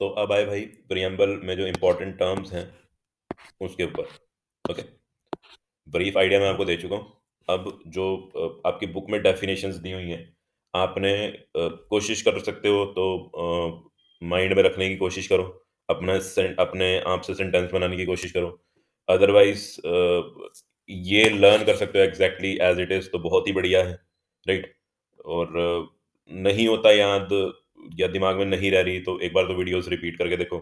तो अब आए भाई प्रियम्बल में जो इम्पोर्टेंट टर्म्स हैं उसके ऊपर। ओके, ब्रीफ आइडिया मैं आपको दे चुका हूँ। अब जो आपकी बुक में डेफिनेशंस दी हुई हैं, आपने कोशिश कर सकते हो तो माइंड में रखने की कोशिश करो, अपने आप से सेंटेंस बनाने की कोशिश करो। अदरवाइज ये लर्न कर सकते हो एग्जैक्टली एज इट इज़, तो बहुत ही बढ़िया है, राइट। और नहीं होता याद या दिमाग में नहीं रह रही तो एक बार तो वीडियोस रिपीट करके देखो।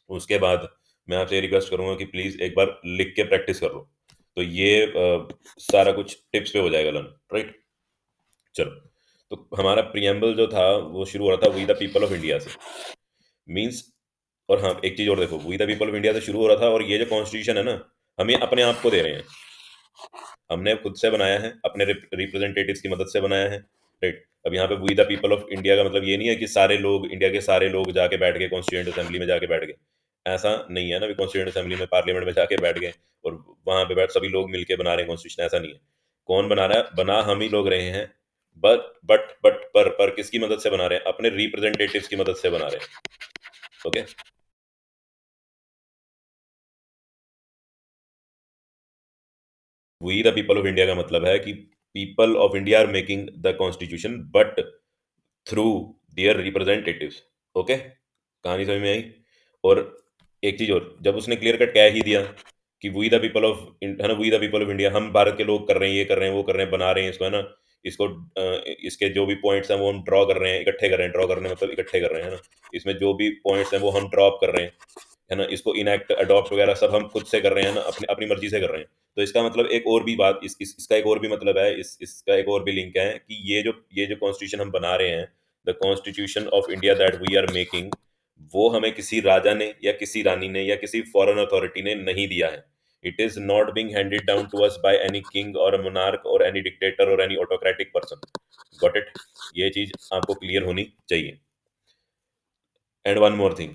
उसके बाद मैं आपसे ये रिक्वेस्ट करूंगा कि प्लीज़ एक बार लिख के प्रैक्टिस कर लो, तो ये सारा कुछ टिप्स पे हो जाएगा लर्न, राइट। चलो, तो हमारा प्रियम्बल जो था वो शुरू हो रहा था we the people of India से, मीन्स। और हाँ, एक चीज़ और देखो, we the people of India से शुरू हो रहा था, और ये जो कॉन्स्टिट्यूशन है ना, हम ये अपने आप को दे रहे हैं, हमने खुद से बनाया है, अपने रिप्रेजेंटेटिव्स की मदद से बनाया है, राइट। अब यहाँ पे we the people of India का मतलब ये नहीं है कि सारे लोग, इंडिया के सारे लोग जाके बैठ गए कॉन्स्टिट्यूंट असेंबली में, जाके बैठ गए, ऐसा नहीं है ना। कॉन्स्टिट्यूंट असेंबली में, पार्लियामेंट में जाके बैठ गए और वहां पे बैठ सभी लोग मिलके बना रहे हैं कॉन्स्टिट्यूशन, ऐसा नहीं है। कौन बना रहा है? बना हम ही लोग रहे हैं, बट पर किसकी मदद से बना रहे हैं? अपने रिप्रेजेंटेटिव्स की मदद से बना रहे हैं। Okay, we the people of India का मतलब है कि people of India are making the constitution, but through their representatives. Okay, कहानी समझ में आई? और एक चीज और, जब उसने क्लियर कट कह ही दिया कि वी द पीपल ऑफ, है ना, we the people of India, हम भारत के लोग कर रहे हैं, ये कर रहे हैं, वो कर रहे हैं, बना रहे हैं इसको, है ना, इसको इसके जो भी पॉइंट्स हैं वो हम ड्रॉ कर रहे हैं, इकट्ठे कर रहे हैं, ड्रॉ करने मतलब इकट्ठे कर रहे हैं, है ना, इसमें जो भी पॉइंट्स हैं वो हम ड्रॉप कर रहे हैं, है ना, इसको इनएक्ट अडॉप्ट वगैरह सब हम खुद से कर रहे हैं ना, अपनी अपनी मर्जी से कर रहे हैं। तो इसका मतलब एक और भी बात, इसका एक और भी मतलब है, इसका एक और भी लिंक है कि ये जो कॉन्स्टिट्यूशन हम बना रहे हैं, the constitution of India that we are making, वो हमें किसी राजा ने या किसी रानी ने या किसी फॉरेन अथॉरिटी ने नहीं दिया है। It is not being handed down to us by any king और मोनार्क और एनी डिक्टेटर और any autocratic person. Got it? ये चीज आपको क्लियर होनी चाहिए। एंड वन मोर थिंग,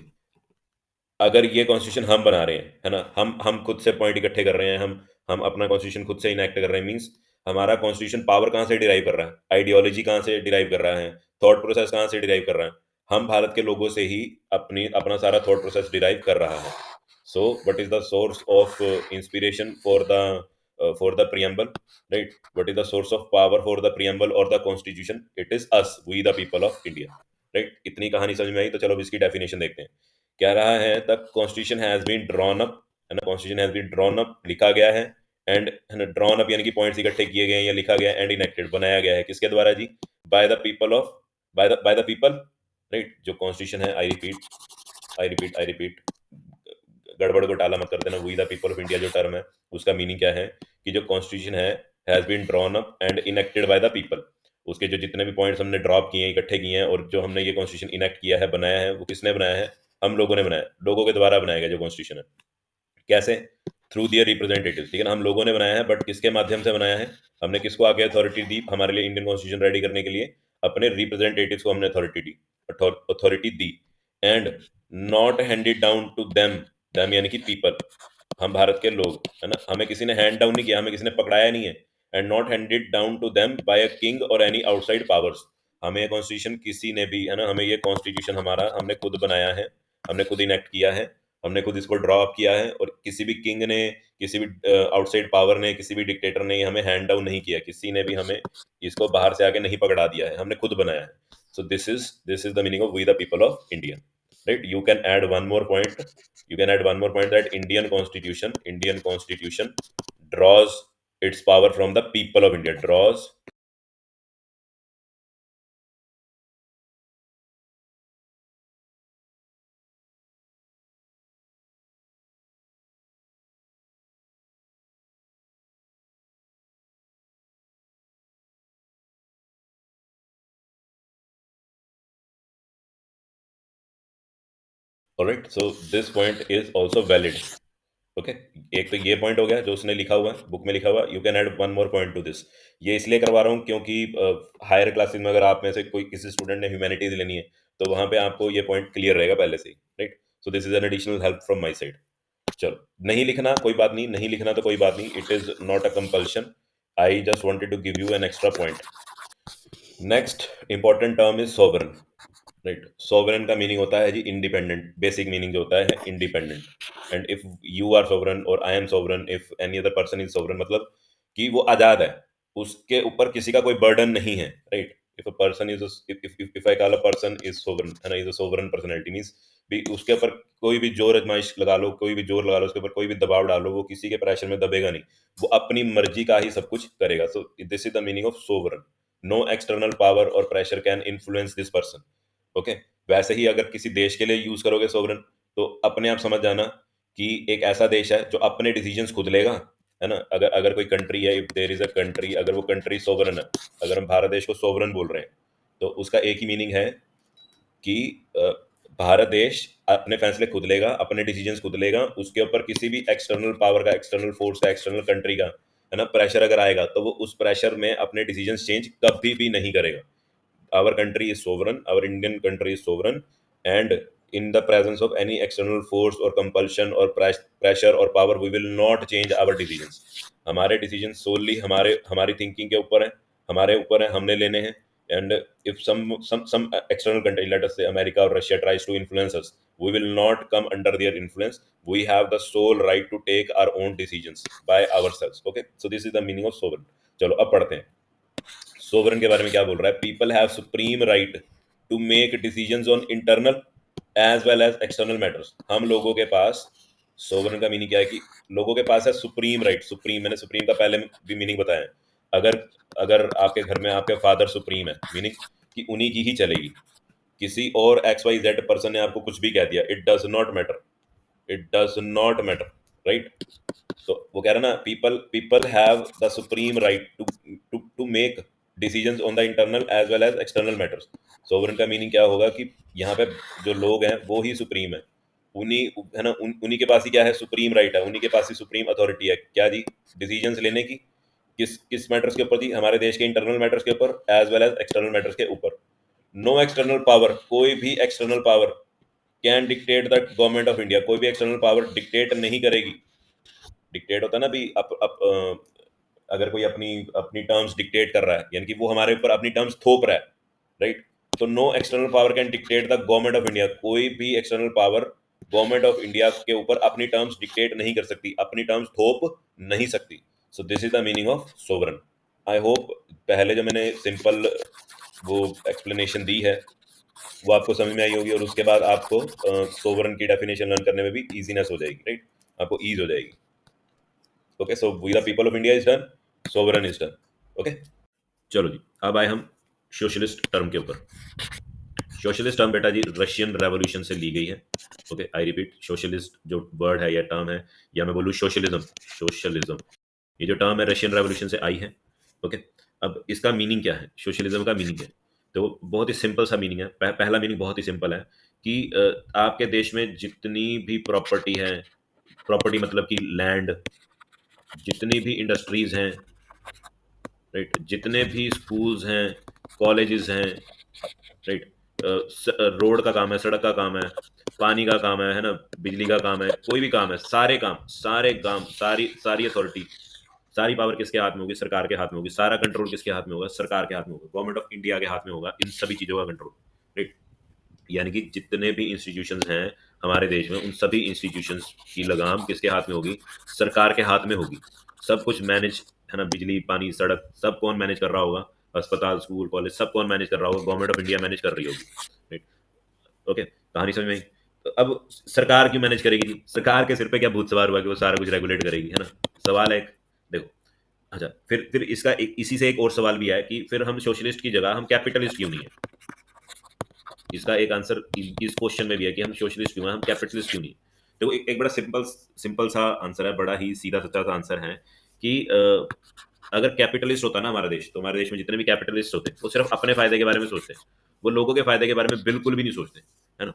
अगर ये कॉन्स्टिट्यूशन हम बना रहे हैं, है ना, हम खुद से पॉइंट इकट्ठे कर रहे हैं, हम अपना कॉन्स्टिट्यूशन खुद से इनैक्ट कर रहे हैं, मींस हमारा कॉन्स्टिट्यूशन पावर कहाँ से डिराइव कर रहा है, आइडियोलॉजी कहाँ से डिराइव कर रहा है, थॉट प्रोसेस कहाँ से डिराइव कर रहा है? हम भारत के लोगों से ही अपना सारा थॉट प्रोसेस डिराइव कर रहा है। So what is the source of inspiration for the preamble, right? What is the source of power for the preamble और the constitution? It is us, we the people of India, right. इतनी कहानी समझ में आई? तो चलो अब इसकी definition देखते हैं। क्या रहा है? The constitution has been drawn up, है ना, constitution has been drawn up, लिखा गया है, एंड, है ना, ड्रॉन अप यानी कि पॉइंट्स इकट्ठे किए गए हैं या लिखा गया, एंड इनेक्टेड बनाया गया है, किसके द्वारा जी? By the people of, by the people, right. जो कॉन्स्टिट्यूशन है, आई रिपीट, गड़बड़ को टाला मत कर देना। We the people of India जो टर्म है, उसका मीनिंग क्या है कि जो कॉन्स्टिट्यूशन है has been drawn up and enacted by the people, उसके जो जितने भी पॉइंट्स हमने ड्रॉप किए हैं, इकट्ठे किए हैं, और जो हमने ये कॉन्स्टिट्यूशन इनेक्ट किया है, बनाया है, वो किसने बनाया है? हम लोगों ने बनाया, लोगों के द्वारा बनाया गया जो कॉन्स्टिट्यूशन है। कैसे? थ्रू दियर रिप्रेजेंटेटिव, ठीक है ना, हम लोगों ने बनाया है, बट किसके माध्यम से बनाया है? हमने किसको आगे अथॉरिटी दी हमारे लिए इंडियन कॉन्स्टिट्यूशन रेडी करने के लिए? अपने रिप्रेजेंटेटिव्स को हमने अथॉरिटी दी, and not handed down to them, them यानी कि पीपल, हम भारत के लोग, है ना, हमें किसी ने हैंड डाउन नहीं किया, हमें किसी ने पकड़ाया नहीं है। And not handed down to them by a king और एनी आउटसाइड पावर्स, हमें ये कॉन्स्टिट्यूशन किसी ने भी, है ना, हमें ये कॉन्स्टिट्यूशन हमारा हमने खुद बनाया है, हमने खुद इनेक्ट किया है, हमने खुद इसको ड्रॉ अप किया है, और किसी भी किंग ने, किसी भी आउटसाइड पावर ने, किसी भी डिक्टेटर ने हमें हैंड डाउन नहीं किया, किसी ने भी हमें इसको बाहर से आके नहीं पकड़ा दिया है, हमने खुद बनाया है। So this is the meaning of we the people of India, right. You can add one more point that Indian constitution draws its power from the people of India, draws. Alright, so this point is also valid. Okay, एक तो ये point हो गया जो उसने लिखा हुआ है, बुक में लिखा हुआ। You can add one more point two this. ये इसलिए करवा रहा हूँ क्योंकि हायर क्लासेस में अगर आप में से कोई किसी स्टूडेंट ने ह्यूमैनिटीज लेनी है, तो वहां पे आपको ये पॉइंट क्लियर रहेगा पहले से ही, right. So this is an additional help from my side. चलो, नहीं लिखना कोई बात नहीं, नहीं लिखना तो कोई बात नहीं, it is not a compulsion. I just wanted to give you an extra point. Next important term is sovereign. Right. Sovereign का मीनिंग होता है जी इंडिपेंडेंट, बेसिक मीनिंग जो होता है independent. And if you are sovereign or I am sovereign, if any other person is sovereign, मतलब कि वो आजाद है, उसके ऊपर किसी का कोई बर्डन नहीं है, right. If a person is, if I call a person is sovereign, है ना, is a sovereign personality means भी उसके ऊपर कोई भी जोर आजमाइश लगा लो, कोई भी जोर लगा लो, उसके ऊपर कोई भी दबाव डालो, वो किसी के प्रेशर में दबेगा नहीं, वो अपनी मर्जी का ही सब कुछ करेगा। So this is the meaning of sovereign. No external power or pressure can influence this person. Okay. वैसे ही अगर किसी देश के लिए यूज करोगे सोवरन, तो अपने आप समझ जाना कि एक ऐसा देश है जो अपने डिसीजंस खुद लेगा, है ना। अगर अगर कोई कंट्री है, if there is a country, अगर वो कंट्री सोवरन है, अगर हम भारत देश को सोवरन बोल रहे हैं, तो उसका एक ही मीनिंग है कि भारत देश अपने फैसले खुद लेगा, अपने डिसीजंस खुद लेगा, उसके ऊपर किसी भी एक्सटर्नल पावर का, एक्सटर्नल फोर्स का, एक्सटर्नल कंट्री का, है ना, प्रेशर अगर आएगा, तो वो उस प्रेशर में अपने डिसीजंस चेंज कभी भी नहीं करेगा। our country is sovereign, our Indian country is sovereign, and in the presence of any external force or compulsion or pressure or power, we will not change our decisions. हमारे decision सोनली हमारे हमारी thinking के ऊपर है, हमारे ऊपर है, हमने लेने हैं। And if some external country, let us say America or Russia, tries to influence us, we will not come under their influence. We have the sole right to take our own decisions by ourselves. Okay, so this is the meaning of sovereign. चलो अब पढ़ते हैं sovereign के बारे में क्या बोल रहा है। People have supreme right to make decisions on internal as well as external matters. हम लोगों के पास, सोवरन का मीनिंग क्या है कि लोगों के पास है सुप्रीम राइट। सुप्रीम, मैंने सुप्रीम का पहले भी मीनिंग बताया है। अगर अगर आपके घर में आपके फादर सुप्रीम है, मीनिंग कि उन्हीं की ही चलेगी। किसी और एक्स वाई जेड पर्सन ने आपको कुछ भी कह दिया, it does not matter, it does not matter, right. तो वो कह रहा ना, people people have the supreme right to to to make decisions on the internal as well as external matters. Sovereign का मीनिंग क्या होगा कि यहाँ पे जो लोग हैं वो ही सुप्रीम है, उन्हीं, है ना, उन्हीं के पास ही क्या है, सुप्रीम राइट है, उन्हीं के पास ही सुप्रीम अथॉरिटी है, क्या जी, डिसीजंस लेने की। किस किस मैटर्स के ऊपर जी, हमारे देश के इंटरनल मैटर्स के ऊपर as well as external matters के ऊपर। नो एक्सटर्नल पावर, कोई भी external power can dictate the government of India, कोई भी एक्सटर्नल पावर डिक्टेट नहीं करेगी। डिक्टेट होता है ना, भी अगर कोई अपनी अपनी टर्म्स डिक्टेट कर रहा है, यानी कि वो हमारे ऊपर अपनी टर्म्स थोप रहा है, राइट। तो no external power can dictate the government of India, कोई भी external power government of India के ऊपर अपनी टर्म्स डिक्टेट नहीं कर सकती, अपनी टर्म्स थोप नहीं सकती। सो this is the meaning of sovereign. I hope पहले जो मैंने सिंपल वो एक्सप्लेनेशन दी है वो आपको समझ में आई होगी, और उसके बाद आपको सोवरन की डेफिनेशन लर्न करने में भी इजीनेस हो जाएगी, राइट, आपको ईज हो जाएगी। Okay, so we the people of India is done, sovereign is done. Okay, चलो जी, अब आए हम सोशलिस्ट टर्म के ऊपर। सोशलिस्ट टर्म बेटा जी रशियन रेवोल्यूशन से ली गई है। ओके, आई रिपीट, सोशलिस्ट जो वर्ड है या टर्म है, या मैं बोलूँ सोशलिज्म, सोशलिज्म, ये जो टर्म है रशियन रेवोल्यूशन से आई है। ओके, अब इसका मीनिंग क्या है, सोशलिज्म का मीनिंग है, तो बहुत ही सिंपल सा मीनिंग है। पहला मीनिंग बहुत ही सिंपल है कि आपके देश में जितनी भी प्रॉपर्टी है, प्रॉपर्टी मतलब कि लैंड, जितनी भी इंडस्ट्रीज हैं, राइट, जितने भी स्कूल्स हैं, कॉलेजेस हैं, राइट, रोड का काम है, सड़क का काम है, पानी का काम है ना, बिजली का काम है, कोई भी काम है, सारे काम, सारे काम, सारी सारी अथॉरिटी, सारी पावर किसके हाथ में होगी, सरकार के हाथ में होगी। सारा कंट्रोल किसके हाथ में होगा, सरकार के हाथ में होगा, गवर्नमेंट ऑफ इंडिया के हाथ में होगा इन सभी चीजों का कंट्रोल, राइट। यानी कि जितने भी इंस्टीट्यूशंस हैं हमारे देश में, उन सभी इंस्टीट्यूशंस की लगाम किसके हाथ में होगी, सरकार के हाथ में होगी। सब कुछ मैनेज, है ना, बिजली पानी सड़क सब कौन मैनेज कर रहा होगा, अस्पताल स्कूल कॉलेज सब कौन मैनेज कर रहा होगा, गवर्नमेंट ऑफ इंडिया मैनेज कर रही होगी, राइट। ओके, कहानी समझ में आई। तो अब सरकार क्यों मैनेज करेगी जी, सरकार के सिर पे क्या भूत सवार हुआ कि वो सारा कुछ रेगुलेट करेगी, है ना, सवाल है एक। देखो, अच्छा, फिर इसका इसी से एक और सवाल भी है कि फिर हम सोशलिस्ट की जगह हम कैपिटलिस्ट क्यों नहीं है। इसका एक आंसर इस क्वेश्चन में भी है कि हम सोशलिस्ट क्यों हैं, हम कैपिटलिस्ट क्यों नहीं। देखो, एक बड़ा सिंपल सिंपल सा आंसर है, बड़ा ही सीधा सच्चा सा आंसर है कि अगर कैपिटलिस्ट होता ना हमारा देश, तो हमारे देश में जितने भी कैपिटलिस्ट होते वो सिर्फ अपने फायदे के बारे में सोचते, वो लोगों के फायदे के बारे में बिल्कुल भी नहीं सोचते, है ना।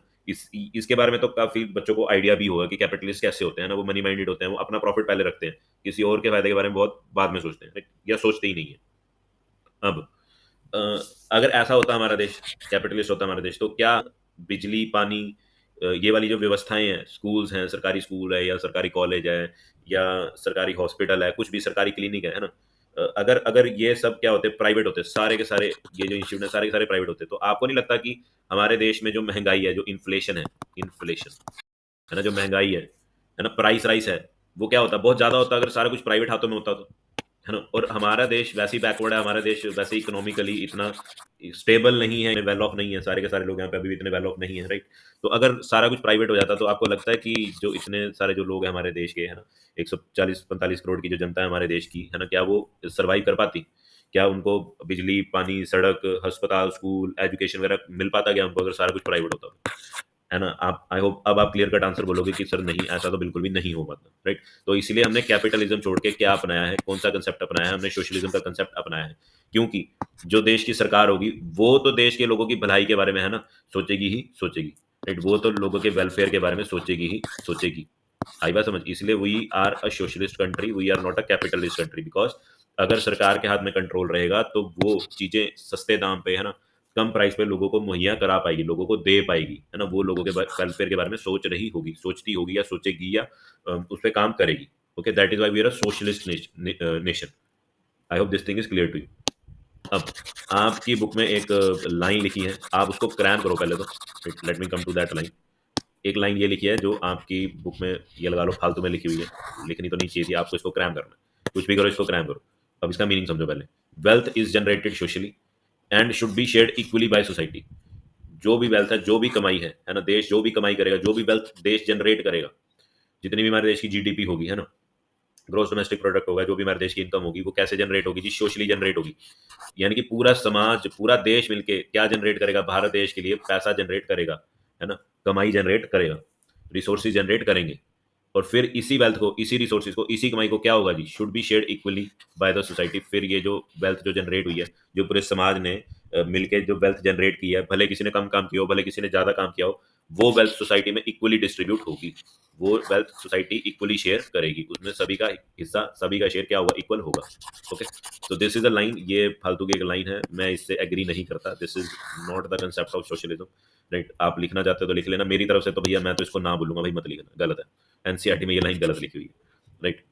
इसके बारे में तो काफी बच्चों को आइडिया भी होगा कि कैपिटलिस्ट कैसे होते हैं ना, वो मनी माइंडेड होते हैं, वो अपना प्रॉफिट पहले रखते हैं, किसी और के फायदे के बारे में बहुत बाद में सोचते हैं, या सोचते ही नहीं है। अब अ, अगर ऐसा होता हमारा देश, कैपिटलिस्ट होता हमारा देश, तो क्या बिजली पानी, ये वाली जो व्यवस्थाएं हैं, स्कूल्स हैं, सरकारी स्कूल है या सरकारी कॉलेज है या सरकारी हॉस्पिटल है, कुछ भी सरकारी क्लिनिक है ना, अगर अगर ये सब क्या होते, प्राइवेट होते, सारे के सारे ये जो इंस्टीट्यूट है सारे के सारे प्राइवेट होते, तो आपको नहीं लगता कि हमारे देश में जो महंगाई है, जो इन्फ्लेशन है ना, जो महंगाई है ना, प्राइस राइस है, वो क्या होता, बहुत ज्यादा होता अगर सारा कुछ प्राइवेट हाथों में होता तो, है ना। और हमारा देश वैसे ही बैकवर्ड है, हमारा देश वैसे इकोनॉमिकली इतना स्टेबल नहीं है, वेल ऑफ नहीं है, सारे के सारे लोग यहाँ पे अभी भी इतने वेल ऑफ नहीं है, राइट। तो अगर सारा कुछ प्राइवेट हो जाता तो आपको लगता है कि जो इतने सारे जो लोग हैं हमारे देश के, है ना, 140-45 करोड़ की जो जनता है हमारे देश की, है ना, क्या वो सर्वाइव कर पाती? क्या उनको बिजली, पानी, सड़क, अस्पताल, स्कूल, एजुकेशन वगैरह मिल पाता क्या उनको, अगर सारा कुछ प्राइवेट होता तो? है ना। आप, आई होप अब आप क्लियर कट आंसर बोलोगे कि सर नहीं, ऐसा तो बिल्कुल भी नहीं हो पाता, राइट। तो इसीलिए हमने कैपिटलिज्म छोड़ के क्या अपनाया है, कौन सा कंसेप्ट अपनाया है, हमने सोशलिज्म का कंसेप्ट अपनाया है। क्योंकि जो देश की सरकार होगी वो तो देश के लोगों की भलाई के बारे में, है ना, सोचेगी ही सोचेगी, राइट। वो तो लोगों के वेलफेयर के बारे में सोचेगी ही सोचेगी। आई बात समझ? इसलिए we are a socialist country, we are not a capitalist country, because अगर सरकार के हाथ में कंट्रोल रहेगा तो वो चीजें सस्ते दाम पे, है ना, कम प्राइस पे लोगों को मुहैया करा पाएगी, लोगों को दे पाएगी, है ना। वो लोगों के वेलफेयर के बारे में सोच रही होगी, सोचती होगी या सोचेगी या उस पर काम करेगी। Okay, that is why we are a socialist nation. I hope this thing is clear to you. अब आपकी बुक में एक लाइन लिखी है, आप उसको क्रैम करो पहले तो, let me come to that line. एक लाइन ये लिखी है जो आपकी बुक में, ये लगा लो फालतू में लिखी हुई है, लिखनी तो नहीं चाहिए थी, आपको इसको क्रैम करना है, कुछ भी करो इसको क्रैम करो। अब इसका मीनिंग समझो पहले। Wealth is generated socially and should be shared equally by society. जो भी वेल्थ है, जो भी कमाई है ना, देश जो भी कमाई करेगा, जो भी वेल्थ देश जनरेट करेगा, जितनी भी हमारे देश की जीडीपी होगी, है ना, ग्रोस डोमेस्टिक प्रोडक्ट होगा, जो भी हमारे देश की इनकम होगी, वो कैसे जनरेट होगी जी? सोशली जनरेट होगी। यानी कि पूरा समाज, पूरा देश मिलके क्या जनरेट करेगा? भारत देश के लिए पैसा जनरेट करेगा, है ना, कमाई जनरेट करेगा, रिसोर्सेज जनरेट करेंगे। और फिर इसी वेल्थ को, इसी रिसोर्सेज को, इसी कमाई को क्या होगा जी? Should be shared equally by the society. फिर ये जो वेल्थ जो जनरेट हुई है, जो पूरे समाज ने मिलके जो वेल्थ जनरेट की है, भले किसी ने कम काम किया हो, भले किसी ने ज्यादा काम किया हो, वो वेल्थ सोसाइटी में इक्वली डिस्ट्रीब्यूट होगी, वो वेल्थ सोसाइटी इक्वली शेयर करेगी, उसमें सभी का हिस्सा, सभी का शेयर क्या होगा? इक्वल होगा। ओके, तो दिस इज अ लाइन, ये फालतू की एक लाइन है, मैं इससे एग्री नहीं करता। This is not the concept of socialism, right. आप लिखना चाहते हो तो लिख लेना, मेरी तरफ से तो भैया मैं तो इसको ना बोलूंगा भाई, मत लिखना, गलत है। एनसीईआरटी में ये लाइन गलत लिखी हुई है, राइट।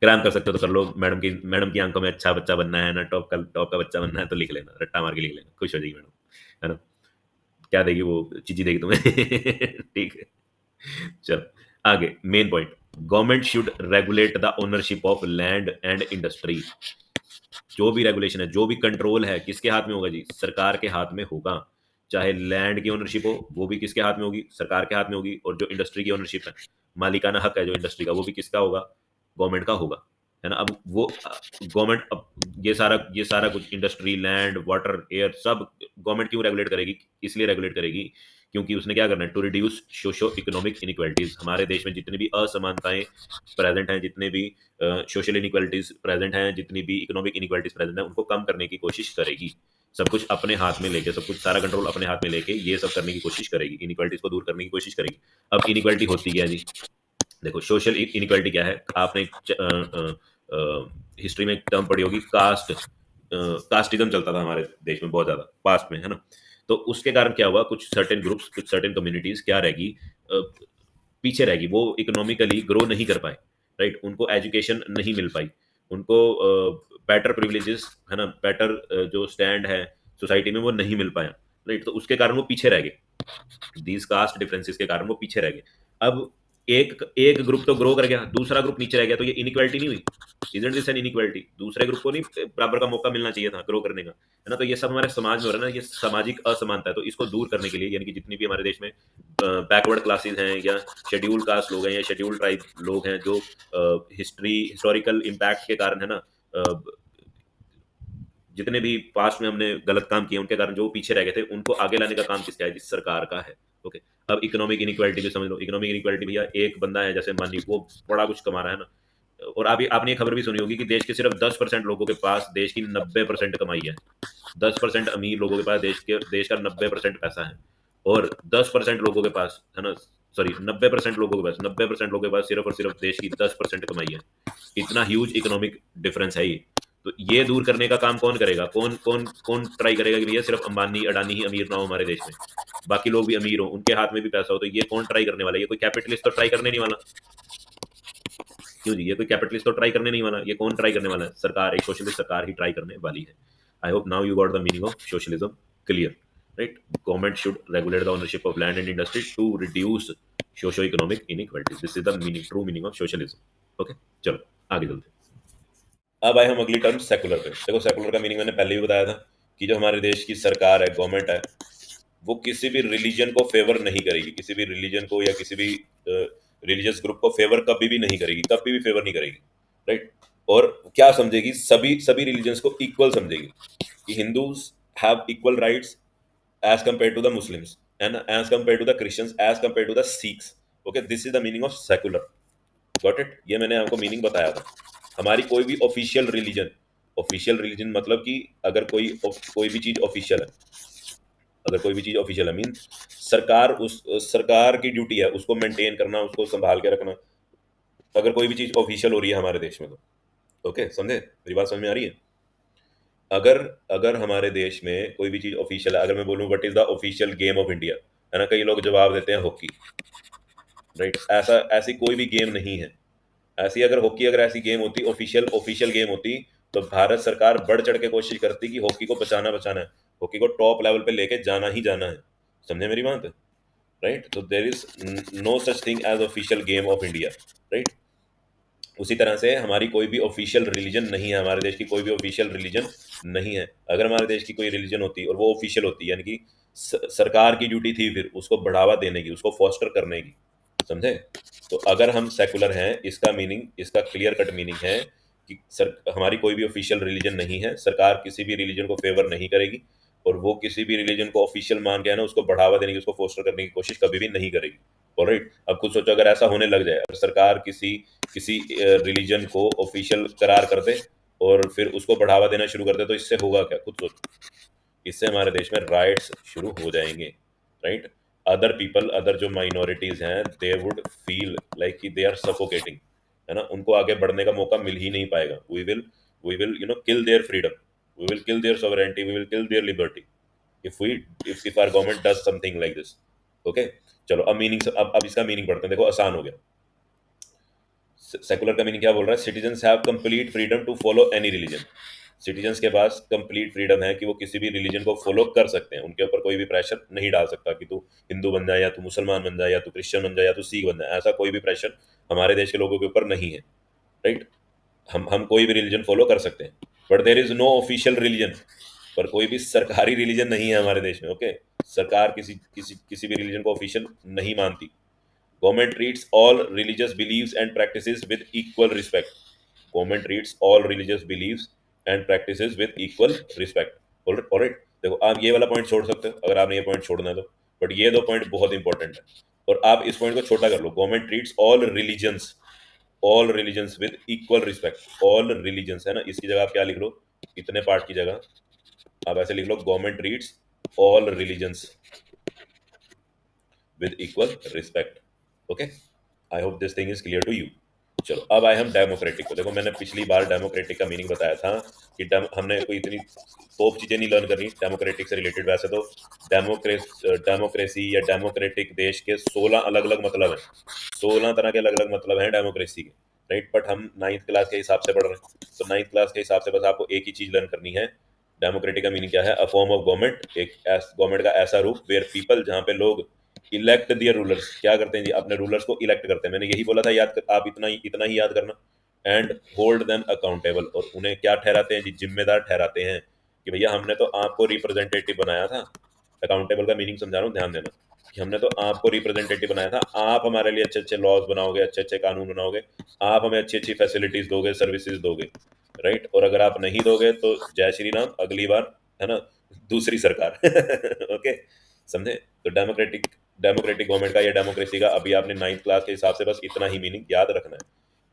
क्रैम कर सकते हो तो कर लो, मैडम की आंखों में अच्छा बच्चा बनना है ना, टॉप का बच्चा बनना है तो लिख लेना, रट्टा मार के लिख लेना, खुश हो जाएगी मैडम, है ना। क्या देगी वो? चीजी देगी तुम्हें। ठीक है, चलो आगे। Main point, government should regulate the ownership of land and industry. जो भी रेगुलेशन है, जो भी कंट्रोल है, किसके हाथ में होगा जी? सरकार के हाथ में होगा। चाहे लैंड की ओनरशिप हो, वो भी किसके हाथ में होगी? सरकार के हाथ में होगी। और जो इंडस्ट्री की ओनरशिप है, मालिकाना हक है जो इंडस्ट्री का, वो भी किसका होगा? गवर्नमेंट का होगा, है ना। अब वो गवर्नमेंट, अब ये सारा कुछ इंडस्ट्री, लैंड, वाटर, एयर, सब गवर्नमेंट क्यों रेगुलेट करेगी? इसलिए रेगुलेट करेगी क्योंकि उसने क्या करना है? To reduce socio economic inequalities. हमारे देश में जितनी भी असमानताएं प्रेजेंट हैं, जितने भी सोशल इनइक्वालिटीज प्रेजेंट हैं, जितनी भी इकोनॉमिक इनइक्वालिटीज प्रेजेंट हैं, उनको कम करने की कोशिश करेगी। सब कुछ अपने हाथ में लेके, सब कुछ, सारा कंट्रोल अपने हाथ में लेके ये सब करने की कोशिश करेगी, इनइक्वालिटीज को दूर करने की कोशिश करेगी। अब इनइक्वालिटी होती क्या है जी? देखो, सोशल इनइक्वालिटी क्या है? आपने हिस्ट्री में एक टर्म पढ़ी होगी, कास्टिज्म चलता था हमारे देश में बहुत ज्यादा पास्ट में, है ना। तो उसके कारण क्या हुआ? कुछ सर्टेन ग्रुप्स, कुछ सर्टेन कम्युनिटीज क्या रहेगी? पीछे रहेगी, वो इकोनॉमिकली ग्रो नहीं कर पाए, राइट। उनको एजुकेशन नहीं मिल पाई, उनको बेटर प्रिविलेजेस, है ना, बेटर जो स्टैंड है सोसाइटी में वो नहीं मिल पाया, राइट। तो उसके कारण वो पीछे रह गए, दीज कास्ट डिफरेंसेस के कारण वो पीछे रह गए। अब एक एक ग्रुप तो ग्रो कर गया, दूसरा ग्रुप नीचे रह गया, तो ये इनइक्वालिटी नहीं हुई? Isn't this an inequality? दूसरे ग्रुप को नहीं बराबर का मौका मिलना चाहिए था ग्रो करने का, है ना। तो ये सब हमारे समाज में हो रहा है ना, ये सामाजिक असमानता है। तो इसको दूर करने के लिए, यानी कि जितनी भी हमारे देश में बैकवर्ड क्लासेस हैं, या शेड्यूल कास्ट लोग हैं, या शेड्यूल ट्राइब लोग हैं, जो हिस्टोरिकल इम्पैक्ट के कारण, है ना, जितने भी पास्ट में हमने गलत काम किए उनके कारण जो पीछे रह गए थे, उनको आगे लाने का काम किसका है? जिस सरकार का है। ओके, अब इकोनॉमिक इनइक्वालिटी भी समझ लो। इकोनॉमिक इनइक्वालिटी भैया, एक बंदा है जैसे मान ली, वो बड़ा कुछ कमा रहा है ना, और आपने ये खबर भी सुनी होगी कि देश के सिर्फ 10% लोगों के पास देश की 90% कमाई है। 10% अमीर लोगों के पास देश का 90% पैसा है, और 10% लोगों के पास, है ना, सॉरी, 90% लोगों के पास सिर्फ और सिर्फ देश की 10% कमाई है। इतना ह्यूज इकोनॉमिक डिफरेंस है ये। तो ये दूर करने का काम कौन करेगा? कौन कौन कौन ट्राई करेगा कि भैया सिर्फ अंबानी अडानी ही अमीर ना हो हमारे देश में, बाकी लोग भी अमीर हो, उनके हाथ में भी पैसा हो? तो ये कौन ट्राई करने वाला है? ये कोई कैपिटलिस्ट तो ट्राई करने नहीं वाला। क्यों जी, ये कोई कैपिटलिस्ट तो ट्राई करने नहीं वाला, ये कौन ट्राई करने वाला है? सरकार, एक सोशलिस्ट सरकार ही ट्राई करने वाली है। I hope now you got the meaning of socialism clear, right? Government should regulate the ownership of land and industry to reduce socio economic inequalities. This is the meaning, true meaning of socialism. Okay, चलो आगे चलते हैं। अब आए हम अगली term secular पे। देखो सेकुलर का मीनिंग मैंने पहले भी बताया था कि जो हमारे देश की सरकार है, गवर्नमेंट है, वो किसी भी रिलीजन को फेवर नहीं करेगी, किसी भी रिलीजन को या किसी भी रिलीजियस ग्रुप को फेवर कभी भी नहीं करेगी, कभी भी फेवर नहीं करेगी, राइट? और क्या समझेगी? सभी सभी रिलीजन्स को इक्वल समझेगी कि Hindus have equal rights as compare to the Muslims and as compare to the Christians as compare to the Sikhs. Okay, this is the meaning of secular. Got it? ये मैंने आपको meaning बताया था। हमारी कोई भी ऑफिशियल रिलीजन मतलब कि अगर कोई भी चीज ऑफिशियल है, अगर कोई भी चीज ऑफिशियल है मीन सरकार की ड्यूटी है उसको मेंटेन करना, उसको संभाल के रखना। अगर कोई भी चीज ऑफिशियल हो रही है हमारे देश में तो ओके, समझे? मेरी बात समझ में आ रही है? अगर अगर हमारे देश में कोई भी चीज ऑफिशियल है, अगर मैं बोलूं what is the official game of India, है ना, कई लोग जवाब देते हैं हॉकी, राइट? ऐसा ऐसी कोई भी गेम नहीं है। ऐसी अगर हॉकी, अगर ऐसी गेम होती, ऑफिशियल ऑफिशियल गेम होती, तो भारत सरकार बढ़ चढ़ के कोशिश करती कि हॉकी को बचाना है, हॉकी को टॉप लेवल पे लेके जाना ही जाना है। समझे मेरी बात? राइट? तो there is no such thing as official game of India, right? उसी तरह से हमारी कोई भी ऑफिशियल रिलीजन नहीं है, हमारे देश की कोई भी ऑफिशियल रिलीजन नहीं है। अगर हमारे देश की कोई रिलीजन होती और वो ऑफिशियल होती, यानी कि सरकार की ड्यूटी थी फिर उसको बढ़ावा देने की, उसको फॉस्टर करने की। समझे? तो अगर हम सेकुलर हैं, इसका मीनिंग, इसका क्लियर कट मीनिंग है कि हमारी कोई भी ऑफिशियल रिलीजन नहीं है, सरकार किसी भी रिलीजन को फेवर नहीं करेगी, और वो किसी भी रिलीजन को ऑफिशियल मान के, है ना, उसको बढ़ावा देने की, उसको फोस्टर करने की कोशिश कभी भी नहीं करेगी। ऑलराइट? अब खुद सोचो, अगर ऐसा होने लग जाए, अगर सरकार किसी किसी रिलीजन को ऑफिशियल करार कर दे और फिर उसको बढ़ावा देना शुरू कर दे, तो इससे होगा क्या? खुद सोचो। इससे हमारे देश में राइट्स शुरू हो जाएंगे, राइट? अदर पीपल, अदर जो माइनॉरिटीज हैं, दे वुड फील लाइक कि दे आर सफोकेटिंग, है ना, उनको आगे बढ़ने का मौका मिल ही नहीं पाएगा। We will kill their freedom, we will kill their sovereignty, we will kill their liberty if we if our government does something like this। Okay, चलो अब मीनिंग, अब इसका मीनिंग पढ़ते हैं। देखो आसान हो गया। सेकुलर का मीनिंग क्या बोल रहा है? Citizens have complete freedom to follow any religion. Citizens के पास कंप्लीट फ्रीडम है कि वो किसी भी रिलीजन को फॉलो कर सकते हैं, उनके ऊपर कोई भी प्रेशर नहीं डाल सकता कि तू हिंदू बन जाए, या तू मुसलमान बन जाए, या तू क्रिश्चियन बन जाए, या तू सिख बन जाए। ऐसा कोई भी प्रेशर हमारे देश के लोगों के ऊपर नहीं है, राइट? हम कोई भी रिलीजन फॉलो कर सकते हैं, but there is no official religion. पर कोई भी सरकारी रिलीजन नहीं है हमारे देश में। ओके, सरकार किसी किसी किसी भी रिलीजन को ऑफिशियल नहीं मानती। Government treats all religious believes and practices with equal respect. Government treats all religious believes and practices with equal respect. Alright? देखो, आप ये वाला पॉइंट छोड़ सकते हो अगर आपने ये पॉइंट छोड़ना है तो, बट ये दो पॉइंट बहुत इंपॉर्टेंट है, और आप इस पॉइंट को छोटा कर लो। Government treats all religions with equal respect. All religions, है ना, इसकी जगह आप क्या लिख लो? इतने पार्ट की जगह आप ऐसे लिख लो, government treats all religions with equal respect. Okay, I hope this thing is clear to you. चलो अब आए हम डेमोक्रेटिक को। देखो, मैंने पिछली बार डेमोक्रेटिक का मीनिंग बताया था कि हमने कोई इतनी तोप चीजें नहीं लर्न करनी डेमोक्रेटिक से रिलेटेड। वैसे तो डेमोक्रेसी या डेमोक्रेटिक देश के 16 अलग अलग मतलब हैं, 16 तरह के अलग अलग मतलब हैं डेमोक्रेसी के, राइट? बट हम 9th क्लास के हिसाब से पढ़ रहे हैं, तो 9th क्लास के हिसाब से बस आपको एक ही चीज लर्न करनी है। डेमोक्रेटिक का मीनिंग क्या है? अ फॉर्म ऑफ गवर्नमेंट, एक गवर्नमेंट का ऐसा रूप वेयर पीपल, जहाँ पे लोग इलेक्ट दियर रूलर्स, क्या करते हैं जी? अपने रूलर्स को इलेक्ट करते हैं। मैंने यही बोला था, आप इतना ही याद करना। एंड होल्ड देम अकाउंटेबल, और उन्हें क्या ठहराते हैं जी? जिम्मेदार ठहराते हैं कि भैया हमने तो आपको रिप्रेजेंटेटिव बनाया था। अकाउंटेबल का मीनिंग समझा रहा हूँ, ध्यान देना कि हमने तो आपको रिप्रेजेंटेटिव बनाया था, आप हमारे लिए अच्छे अच्छे लॉज बनाओगे, अच्छे अच्छे कानून बनाओगे, आप हमें अच्छी अच्छी फैसिलिटीज दोगे, सर्विसेज दोगे, राइट? और अगर आप नहीं दोगे तो जय श्री राम, अगली बार, है ना, दूसरी सरकार। ओके, समझे? तो डेमोक्रेटिक डेमोक्रेटिक गवर्नमेंट का या डेमोक्रेसी का अभी आपने 9th क्लास के हिसाब से बस इतना ही मीनिंग याद रखना है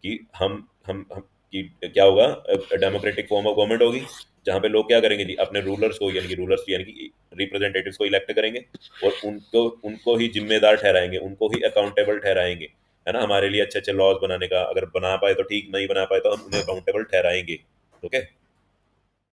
कि हम कि क्या होगा? डेमोक्रेटिक फॉर्म ऑफ गवर्नमेंट होगी जहाँ पे लोग क्या करेंगे जी? अपने रूलर्स को, यानी कि रिप्रेजेंटेटिव्स को इलेक्ट करेंगे, और उनको उनको ही जिम्मेदार ठहराएंगे, उनको ही अकाउंटेबल ठहराएंगे, है ना, हमारे लिए अच्छे अच्छे लॉज बनाने का। अगर बना पाए तो ठीक, नहीं बना पाए तो हम उन्हें अकाउंटेबल ठहराएंगे। ओके,